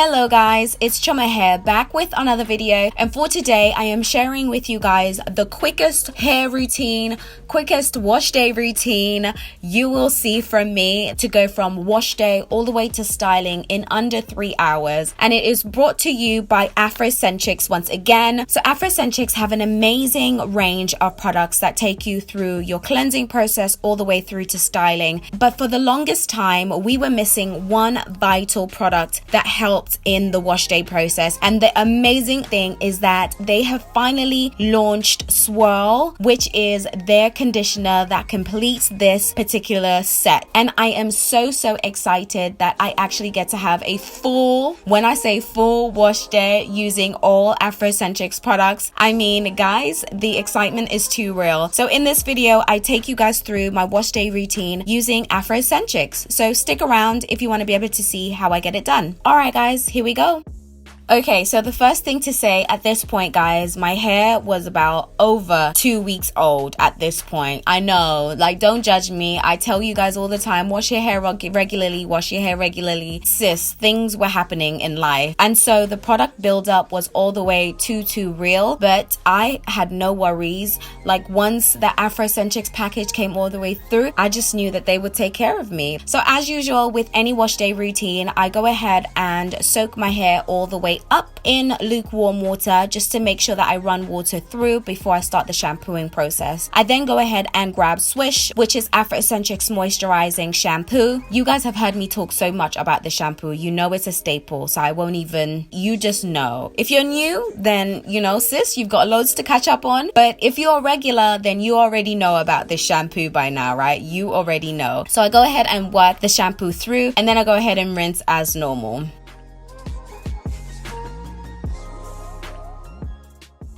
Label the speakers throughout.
Speaker 1: Hello guys, it's Chuma here, back with another video, and for today I am sharing with you guys the quickest hair routine, quickest wash day routine you will see from me to go from wash day all the way to styling in under 3 hours. And it is brought to you by Afrocenchix once again. So Afrocenchix have an amazing range of products that take you through your cleansing process all the way through to styling. But for the longest time we were missing one vital product that helped in the wash day process, and the amazing thing is that they have finally launched Swirl, which is their conditioner that completes this particular set. And I am so excited that I actually get to have a full, when I say full wash day using all Afrocenchix products, I mean guys, the excitement is too real. So in this video I take you guys through my wash day routine using Afrocenchix, so stick around if you want to be able to see how I get it done. Alright guys, here we go. Okay, so the first thing to say at this point, guys, my hair was about over 2 weeks old at this point. I know, like, don't judge me. I tell you guys all the time, wash your hair regularly, wash your hair regularly. Sis, things were happening in life. And so the product buildup was all the way too real, but I had no worries. Like, once the Afrocenchix package came all the way through, I just knew that they would take care of me. So as usual with any wash day routine, I go ahead and soak my hair all the way up in lukewarm water just to make sure that I run water through before I start the shampooing process. I then go ahead and grab Swish, which is Afrocenchix Moisturising Shampoo. You guys have heard me talk so much about the shampoo. You know it's a staple, so I won't even, you just know. If you're new, then you know, sis, you've got loads to catch up on. But if you're a regular, then you already know about this shampoo by now, right? You already know. So I go ahead and work the shampoo through, and then I go ahead and rinse as normal.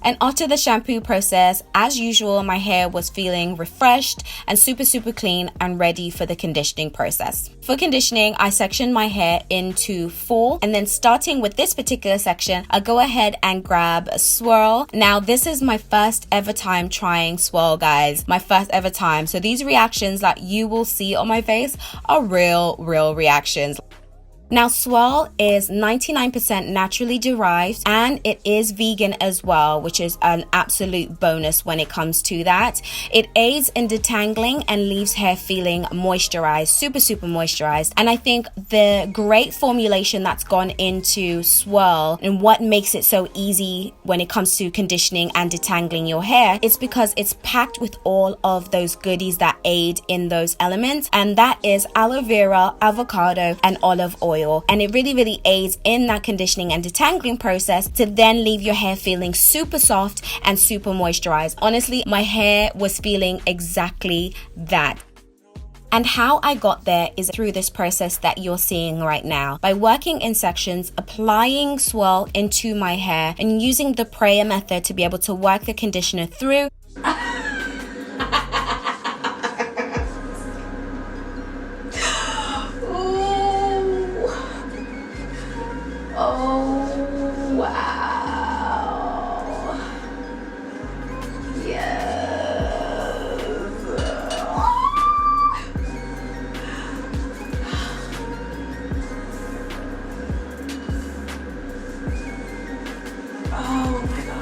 Speaker 1: And after the shampoo process, as usual, my hair was feeling refreshed and super clean and ready for the conditioning process. For conditioning, I section my hair into 4, and then starting with this particular section, I go ahead and grab a Swirl. Now, this is my first ever time trying Swirl, guys. My first ever time. So these reactions that you will see on my face are real reactions. Now, Swirl is 99% naturally derived, and it is vegan as well, which is an absolute bonus when it comes to that. It aids in detangling and leaves hair feeling moisturized, super moisturized. And I think the great formulation that's gone into Swirl and what makes it so easy when it comes to conditioning and detangling your hair is because it's packed with all of those goodies that aid in those elements, and that is aloe vera, avocado, and olive oil. And it really aids in that conditioning and detangling process to then leave your hair feeling super soft and super moisturized. Honestly, my hair was feeling exactly that. And how I got there is through this process that you're seeing right now. By working in sections, applying Swirl into my hair, and using the prayer method to be able to work the conditioner through.
Speaker 2: Oh, wow. Yes. Oh my God.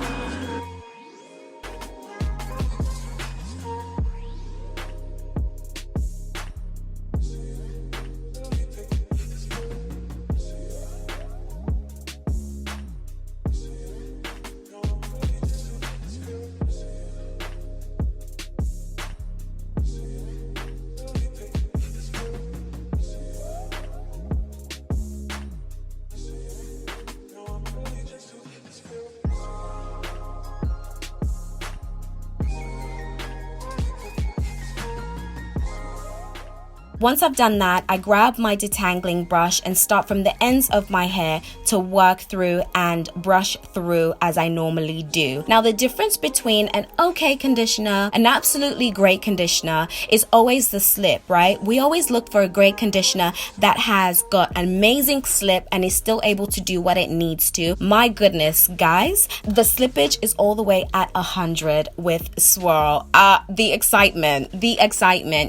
Speaker 1: Once I've done that, I grab my detangling brush and start from the ends of my hair to work through and brush through as I normally do. Now, the difference between an okay conditioner, an absolutely great conditioner, is always the slip, right? We always look for a great conditioner that has got an amazing slip and is still able to do what it needs to. My goodness, guys, the slippage is all the way at 100 with Swirl. The excitement,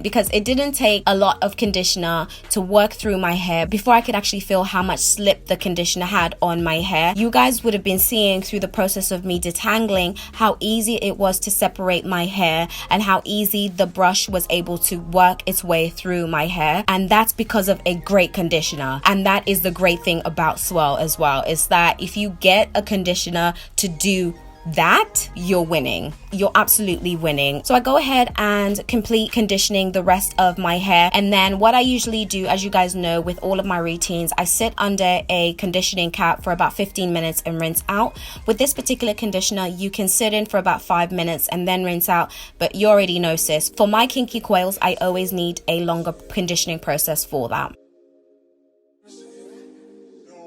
Speaker 1: because it didn't take a lot lot of conditioner to work through my hair before I could actually feel how much slip the conditioner had on my hair. You guys would have been seeing through the process of me detangling how easy it was to separate my hair and how easy the brush was able to work its way through my hair, and that's because of a great conditioner. And that is the great thing about Swirl as well, is that if you get a conditioner to do that, you're winning. You're absolutely winning. So I go ahead and complete conditioning the rest of my hair, and then what I usually do, as you guys know, with all of my routines, I sit under a conditioning cap for about 15 minutes and rinse out. With this particular conditioner, you can sit in for about 5 minutes and then rinse out, but you already know, sis, for my kinky coils, I always need a longer conditioning process for that.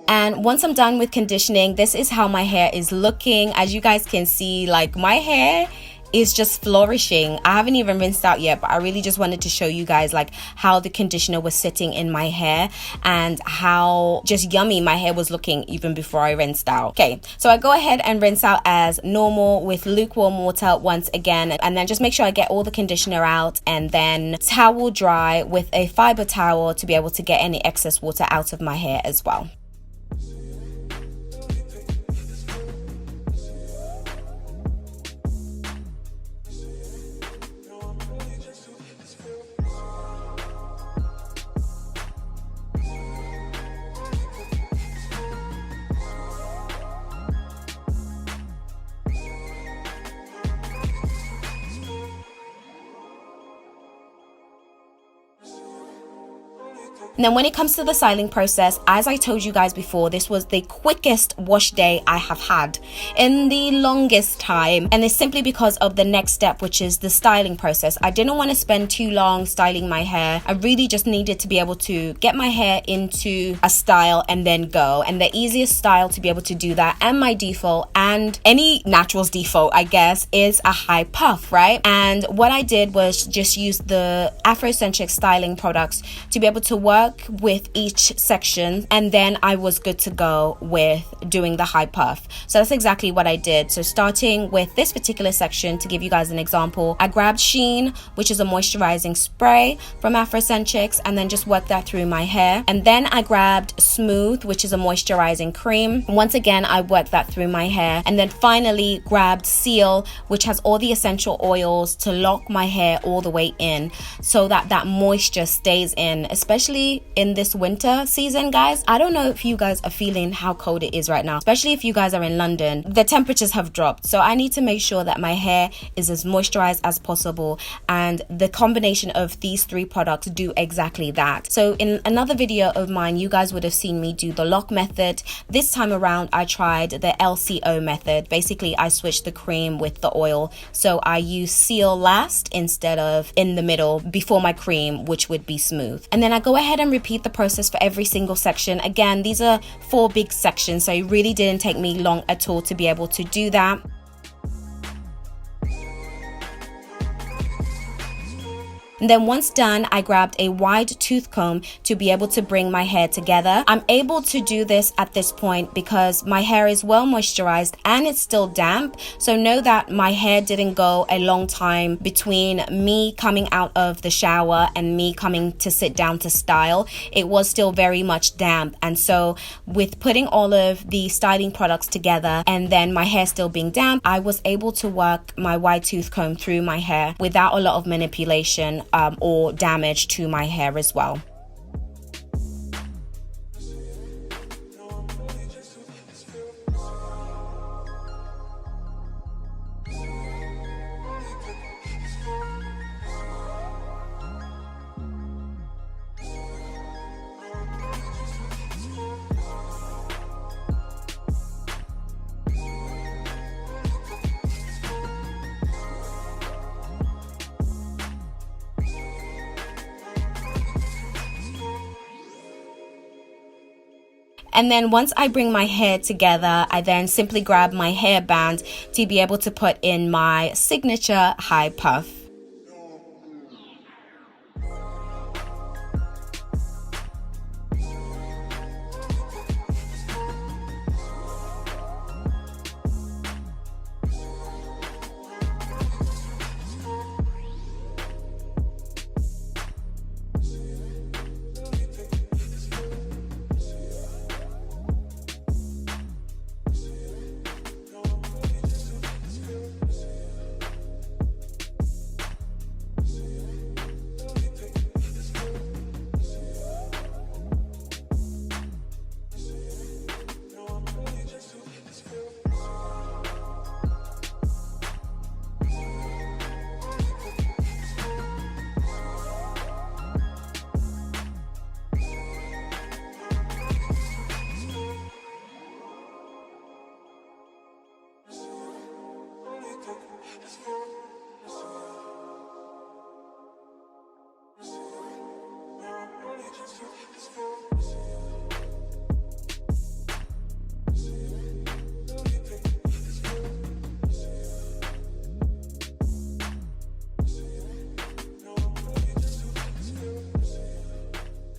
Speaker 1: And once I'm done with conditioning, this is how my hair is looking. As you guys can see, like, my hair is just flourishing. I haven't even rinsed out yet, but I really just wanted to show you guys like how the conditioner was sitting in my hair and how just yummy my hair was looking even before I rinsed out. Okay, so I go ahead and rinse out as normal with lukewarm water once again, and then just make sure I get all the conditioner out, and then towel dry with a fiber towel to be able to get any excess water out of my hair as well. And then when it comes to the styling process, as I told you guys before, this was the quickest wash day I have had in the longest time. And it's simply because of the next step, which is the styling process. I didn't want to spend too long styling my hair. I really just needed to be able to get my hair into a style and then go. And the easiest style to be able to do that, and my default, and any natural's default, I guess, is a high puff, right? And what I did was just use the Afrocenchix styling products to be able to work with each section, and then I was good to go with doing the high puff. So that's exactly what I did. So starting with this particular section, to give you guys an example, I grabbed Sheen, which is a moisturizing spray from Afrocenchix, and then just worked that through my hair. And then I grabbed Soothe, which is a moisturizing cream. Once again, I worked that through my hair, and then finally grabbed Seal, which has all the essential oils to lock my hair all the way in so that that moisture stays in, especially in this winter season, guys. I don't know if you guys are feeling how cold it is right now, especially if you guys are in London. The temperatures have dropped, so I need to make sure that my hair is as moisturized as possible, and the combination of these three products do exactly that. So in another video of mine, you guys would have seen me do the lock method. This time around, I tried the LCO method. Basically, I switched the cream with the oil, so I use Seal last instead of in the middle before my cream, which would be Soothe. And then I go ahead and repeat the process for every single section. Again, these are 4 big sections, so it really didn't take me long at all to be able to do that. And then once done, I grabbed a wide tooth comb to be able to bring my hair together. I'm able to do this at this point because my hair is well moisturized and it's still damp. So know that my hair didn't go a long time between me coming out of the shower and me coming to sit down to style. It was still very much damp. And so with putting all of the styling products together and then my hair still being damp, I was able to work my wide tooth comb through my hair without a lot of manipulation or damage to my hair as well. And then once I bring my hair together, I then simply grab my hairband to be able to put in my signature high puff.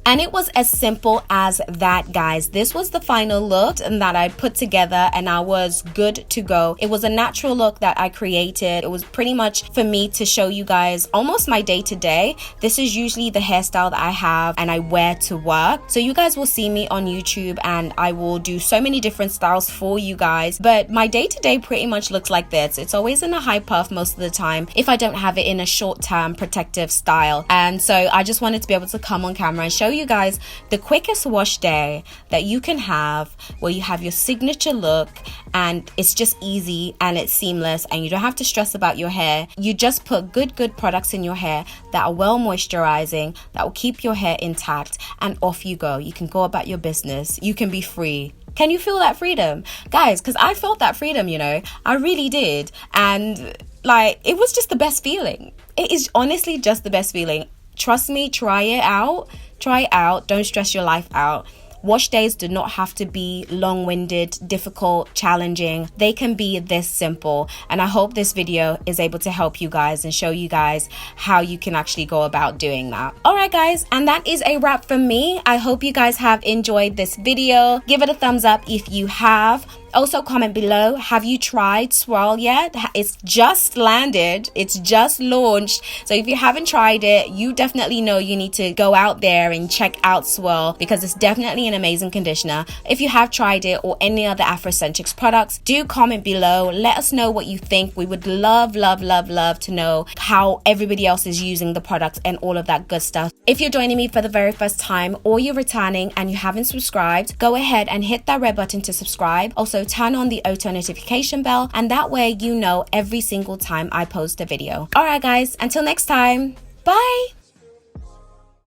Speaker 1: And it was as simple as that, guys. This was the final look that I put together and I was good to go. It was a natural look that I created. It was pretty much for me to show you guys almost my day to day. This is usually the hairstyle that I have and I wear to work. So you guys will see me on YouTube and I will do so many different styles for you guys. But my day to day pretty much looks like this. It's always in a high puff most of the time if I don't have it in a short term protective style. And so I just wanted to be able to come on camera and show you guys the quickest wash day that you can have, where you have your signature look and it's just easy and it's seamless and you don't have to stress about your hair. You just put good products in your hair that are well moisturizing, that will keep your hair intact, and off you go. You can go about your business. You can be free. Can you feel that freedom? Guys, because I felt that freedom, you know, I really did. And like, it was just the best feeling. It is honestly just the best feeling. Trust me, try it out. Try it out. Don't stress your life out. Wash days do not have to be long-winded, difficult, challenging. They can be this simple. And I hope this video is able to help you guys and show you guys how you can actually go about doing that. Alright guys, and that is a wrap for me. I hope you guys have enjoyed this video. Give it a thumbs up if you have. Also comment below, have you tried Swirl yet? It's just landed, it's just launched. So if you haven't tried it, you definitely know you need to go out there and check out Swirl because it's definitely an amazing conditioner. If you have tried it or any other Afrocenchix products, do comment below. Let us know what you think. We would love to know how everybody else is using the product and all of that good stuff. If you're joining me for the very first time or you're returning and you haven't subscribed, go ahead and hit that red button to subscribe. Also turn on the auto notification bell and that way you know every single time I post a video. Alright guys, until next time, bye!